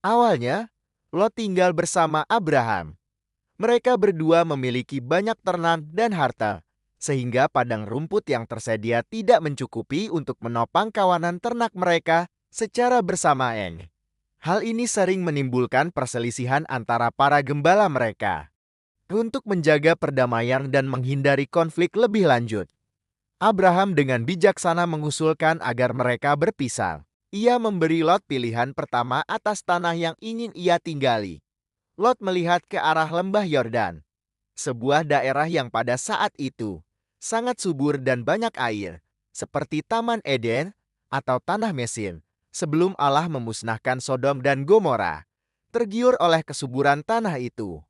Awalnya, Lot tinggal bersama Abraham. Mereka berdua memiliki banyak ternak dan harta, sehingga padang rumput yang tersedia tidak mencukupi untuk menopang kawanan ternak mereka secara bersamaan. Hal ini sering menimbulkan perselisihan antara para gembala mereka. Untuk menjaga perdamaian dan menghindari konflik lebih lanjut, Abraham dengan bijaksana mengusulkan agar mereka berpisah. Ia memberi Lot pilihan pertama atas tanah yang ingin ia tinggali. Lot melihat ke arah lembah Yordan, sebuah daerah yang pada saat itu sangat subur dan banyak air, seperti Taman Eden atau Tanah Mesin, sebelum Allah memusnahkan Sodom dan Gomora. Tergiur oleh kesuburan tanah itu,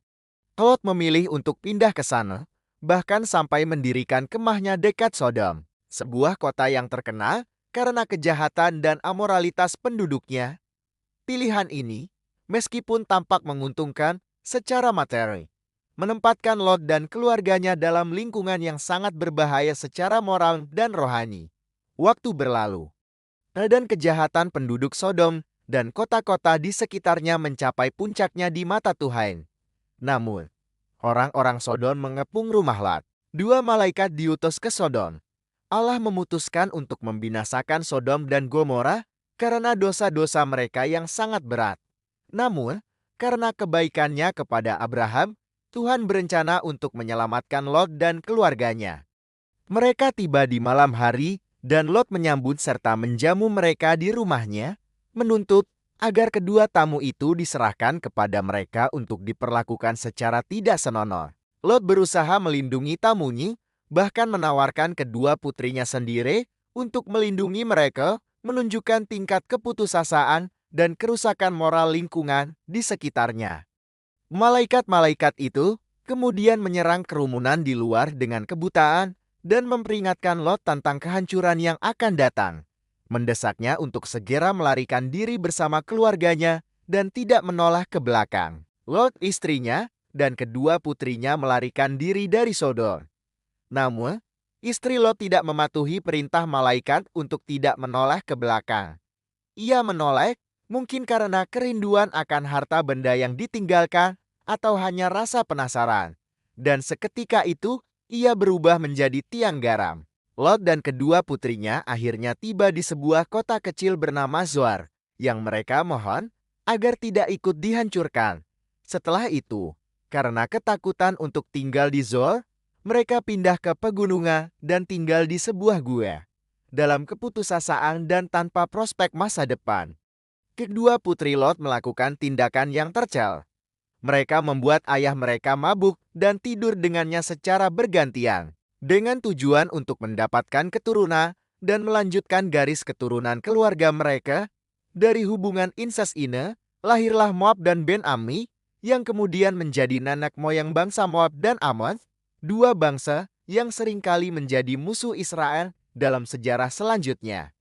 Lot memilih untuk pindah ke sana, bahkan sampai mendirikan kemahnya dekat Sodom, sebuah kota yang terkenal karena kejahatan dan amoralitas penduduknya. Pilihan ini, meskipun tampak menguntungkan secara materi, menempatkan Lot dan keluarganya dalam lingkungan yang sangat berbahaya secara moral dan rohani. Waktu berlalu, dan kejahatan penduduk Sodom dan kota-kota di sekitarnya mencapai puncaknya di mata Tuhan. Namun, orang-orang Sodom mengepung rumah Lot. Dua malaikat diutus ke Sodom. Allah memutuskan untuk membinasakan Sodom dan Gomora karena dosa-dosa mereka yang sangat berat. Namun, karena kebaikannya kepada Abraham, Tuhan berencana untuk menyelamatkan Lot dan keluarganya. Mereka tiba di malam hari, dan Lot menyambut serta menjamu mereka di rumahnya, menuntut agar kedua tamu itu diserahkan kepada mereka untuk diperlakukan secara tidak senonoh. Lot berusaha melindungi tamunya, bahkan menawarkan kedua putrinya sendiri untuk melindungi mereka, menunjukkan tingkat keputusasaan dan kerusakan moral lingkungan di sekitarnya. Malaikat-malaikat itu kemudian menyerang kerumunan di luar dengan kebutaan dan memperingatkan Lot tentang kehancuran yang akan datang. Mendesaknya untuk segera melarikan diri bersama keluarganya dan tidak menoleh ke belakang. Lot, istrinya, dan kedua putrinya melarikan diri dari Sodom. Namun, istri Lot tidak mematuhi perintah malaikat untuk tidak menoleh ke belakang. Ia menoleh mungkin karena kerinduan akan harta benda yang ditinggalkan atau hanya rasa penasaran. Dan seketika itu, ia berubah menjadi tiang garam. Lot dan kedua putrinya akhirnya tiba di sebuah kota kecil bernama Zoar, yang mereka mohon agar tidak ikut dihancurkan. Setelah itu, karena ketakutan untuk tinggal di Zoar, mereka pindah ke pegunungan dan tinggal di sebuah gua. Dalam keputusasaan dan tanpa prospek masa depan, kedua putri Lot melakukan tindakan yang tercel. Mereka membuat ayah mereka mabuk dan tidur dengannya secara bergantian, dengan tujuan untuk mendapatkan keturunan dan melanjutkan garis keturunan keluarga mereka. Dari hubungan insest ini, lahirlah Moab dan Ben-Ammi, yang kemudian menjadi nenek moyang bangsa Moab dan Ammon, dua bangsa yang seringkali menjadi musuh Israel dalam sejarah selanjutnya.